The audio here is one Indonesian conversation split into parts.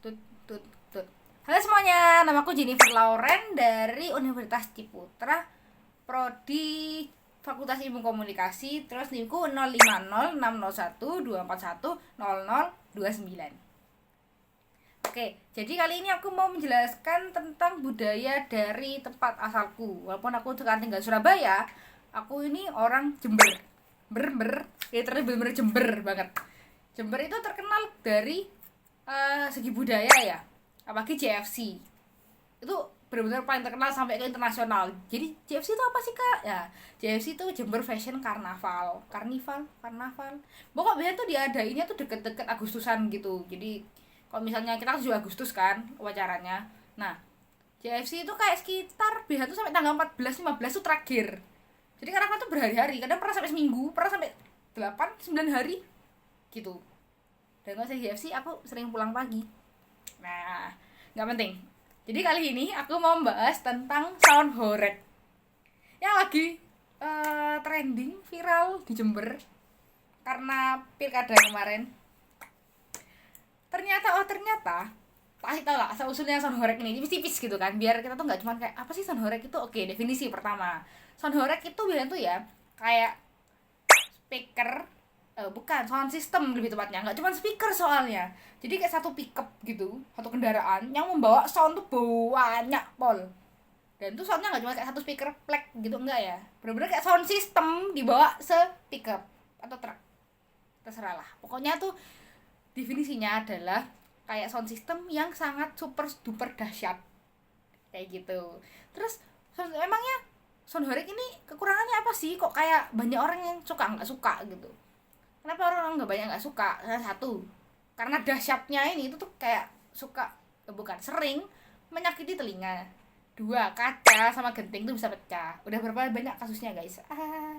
Tut, tut, tut. Halo semuanya, namaku Jennifer Lauren dari Universitas Ciputra, Prodi Fakultas Ilmu Komunikasi. Terus NIMku 05060124100029. Oke, jadi kali ini aku mau menjelaskan tentang budaya dari tempat asalku. Walaupun aku sekarang tinggal Surabaya, aku ini orang Jember. Bener-bener Jember banget. Jember itu terkenal dari segi budaya ya, apalagi JFC itu benar-benar paling terkenal sampai ke internasional. Jadi JFC itu apa sih kak? Ya JFC itu Jember Fashion Carnival. Pokoknya tuh diadainnya tuh deket-deket Agustusan gitu. Jadi kalau misalnya kita 7 Agustus kan wacaranya. Nah JFC itu kayak sekitar biasa tuh sampai tanggal 14-15 tuh terakhir. Jadi karena tuh berhari-hari, kadang pernah sampai seminggu, pernah sampai 8-9 hari gitu. Dan kalau saya JFC aku sering pulang pagi. Nah, nggak penting. Jadi kali ini aku mau membahas tentang sound horeg yang lagi trending viral di Jember karena pilkada kemarin. Ternyata pasti tau lah asal usulnya sound horeg ini tipis-tipis gitu kan, biar kita tuh nggak cuma kayak apa sih sound horeg itu. Oke, definisi pertama, sound horeg itu biasanya tuh ya kayak speaker, bukan, sound system lebih tepatnya, nggak cuma speaker soalnya. Jadi kayak satu pickup gitu, satu kendaraan yang membawa sound tuh banyak pol. Dan tuh soundnya nggak cuma kayak satu speaker plek gitu, enggak ya, bener-bener kayak sound system dibawa se-pickup atau truk, terserah lah. Pokoknya tuh definisinya adalah kayak sound system yang sangat super duper dahsyat kayak gitu. Terus emangnya sound horeg ini kekurangannya apa sih, kok kayak banyak orang yang suka nggak suka gitu? Kenapa orang nggak banyak nggak suka? Satu, karena dahsyatnya ini itu tuh kayak sering menyakiti telinga. Dua, kaca sama genting tuh bisa pecah. Udah berapa banyak kasusnya guys.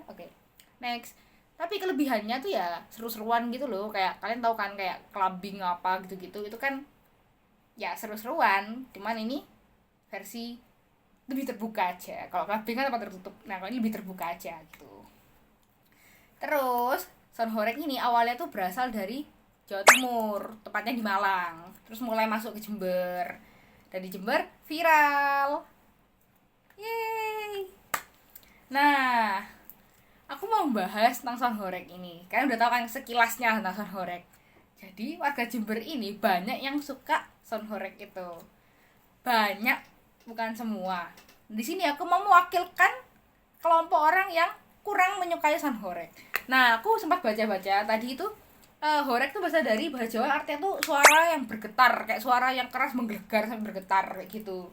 Oke. Next. Tapi kelebihannya tuh ya seru-seruan gitu loh. Kayak kalian tahu kan kayak clubbing apa gitu-gitu. Itu kan ya seru-seruan. Cuman ini versi lebih terbuka aja. Kalau clubbing kan tempat tertutup. Nah kalau ini lebih terbuka aja gitu. Terus sound horeg ini awalnya tuh berasal dari Jawa Timur, tepatnya di Malang. Terus mulai masuk ke Jember. Dan di Jember viral. Yeay. Nah, aku mau membahas tentang sound horeg ini. Kalian udah tahu kan sekilasnya tentang sound horeg. Jadi warga Jember ini banyak yang suka sound horeg itu. Banyak, bukan semua. Di sini aku mau mewakilkan kelompok orang yang kurang menyukai sound horeg. Nah, aku sempat baca-baca tadi itu horeg itu bahasa dari bahasa Jawa, artinya tuh suara yang bergetar, kayak suara yang keras menggelegar sampai bergetar kayak gitu.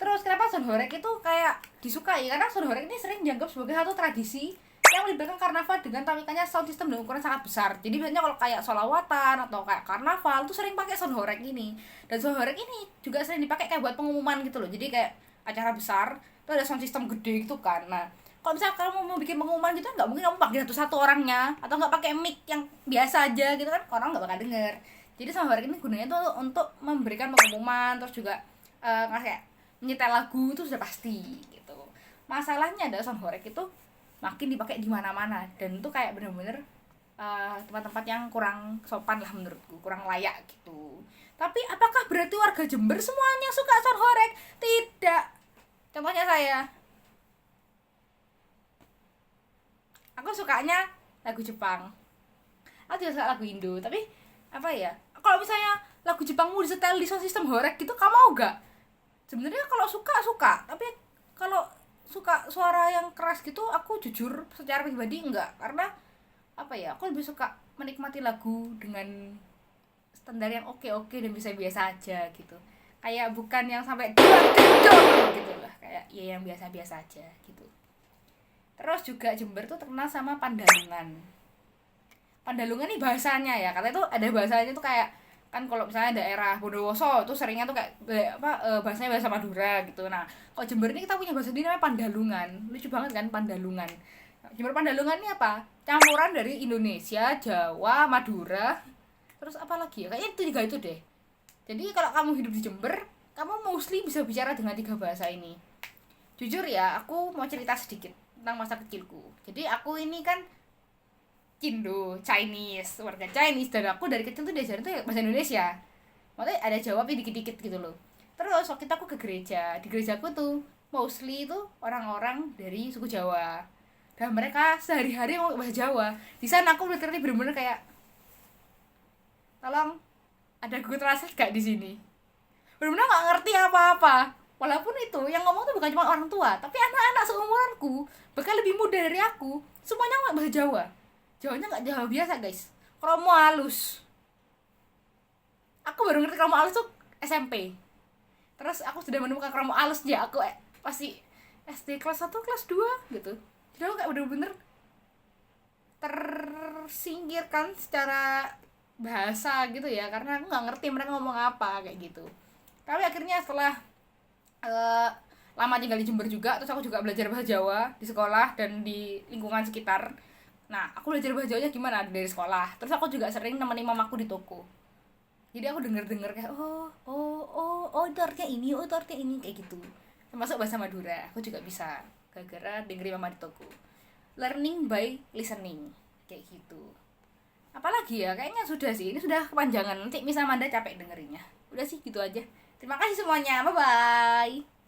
Terus kenapa sound horeg itu kayak disukai? Karena sound horeg ini sering dianggap sebagai satu tradisi yang melibatkan karnaval dengan tarikannya sound system dengan ukuran sangat besar. Jadi biasanya kalau kayak sholawatan atau kayak karnaval tuh sering pakai sound horeg ini. Dan sound horeg ini juga sering dipakai kayak buat pengumuman gitu loh. Jadi kayak acara besar itu ada sound system gede gitu kan. Nah, kalau misalnya kamu mau bikin pengumuman gitu kan nggak mungkin kamu pakai satu orangnya atau nggak pakai mic yang biasa aja gitu kan, orang nggak bakal denger. Jadi sound horeg ini gunanya tuh untuk memberikan pengumuman, terus juga ngasih kayak nyetel lagu itu sudah pasti gitu. Masalahnya adalah sound horeg itu makin dipakai di mana-mana dan itu kayak bener-bener tempat-tempat yang kurang sopan lah menurutku, kurang layak gitu. Tapi apakah berarti warga Jember semuanya suka sound horeg? Tidak. Contohnya saya. Aku sukanya lagu Jepang. Aku juga suka lagu Indo, tapi apa ya? Kalau misalnya lagu Jepangmu disetel di sound system horeg gitu, kamu mau gak? Sebenarnya kalau suka, tapi kalau suka suara yang keras gitu, aku jujur secara pribadi enggak, karena apa ya? Aku lebih suka menikmati lagu dengan standar yang oke dan bisa biasa aja gitu. Kayak bukan yang sampai gitu lah, kayak ya yang biasa-biasa aja gitu. Terus juga Jember tuh terkenal sama Pandalungan. Pandalungan nih bahasanya ya, katanya tuh ada bahasanya tuh kayak kan kalau misalnya daerah Bondowoso tuh seringnya tuh kayak bahasanya bahasa Madura gitu. Nah, kalau Jember ini kita punya bahasa sendiri namanya Pandalungan. Lucu banget kan Pandalungan. Jember Pandalungan ini apa? Campuran dari Indonesia, Jawa, Madura, terus apa lagi ya? Kayaknya itu 3 itu deh. Jadi kalau kamu hidup di Jember, kamu mostly bisa bicara dengan 3 bahasa ini. Jujur ya, aku mau cerita sedikit tentang masa kecilku. Jadi aku ini kan Chinese, warga Chinese, dan aku dari kecil tuh diajarin tuh bahasa Indonesia. maksudnya ada Jawa tapi dikit-dikit gitu loh. Terus waktu itu aku ke gereja, di gerejaku tuh mostly itu orang-orang dari suku Jawa, dan mereka sehari-hari ngomong bahasa Jawa. Di sana aku literally bener-bener kayak, tolong ada Google Translate gak di sini, bener-bener nggak ngerti apa-apa. Walaupun itu yang ngomong tuh bukan cuma orang tua, tapi anak-anak seumuranku, bahkan lebih muda dari aku, semuanya ngomong bahasa Jawa. Jawanya nggak Jawa biasa guys, kromo halus. Aku baru ngerti kromo halus tuh SMP. Terus aku sudah menemukan kromo halus ya aku pasti SD kelas 1 kelas 2 gitu. Jadi aku kayak bener-bener tersingkirkan secara bahasa gitu ya, karena aku nggak ngerti mereka ngomong apa kayak gitu. Tapi akhirnya setelah eh, lama tinggal di Jember juga, terus aku juga belajar bahasa Jawa di sekolah dan di lingkungan sekitar. Nah, aku belajar bahasa Jawanya gimana dari sekolah. Terus aku juga sering nemenin mamaku di toko. Jadi aku denger kayak oh itu artinya ini, oh itu artinya ini kayak gitu. Termasuk bahasa Madura, aku juga bisa gara-gara dengerin mama di toko. Learning by listening kayak gitu. Apalagi ya, kayaknya sudah sih, ini sudah kepanjangan, nanti Miss Amanda capek dengerinnya. Udah sih gitu aja. Terima kasih semuanya, bye bye.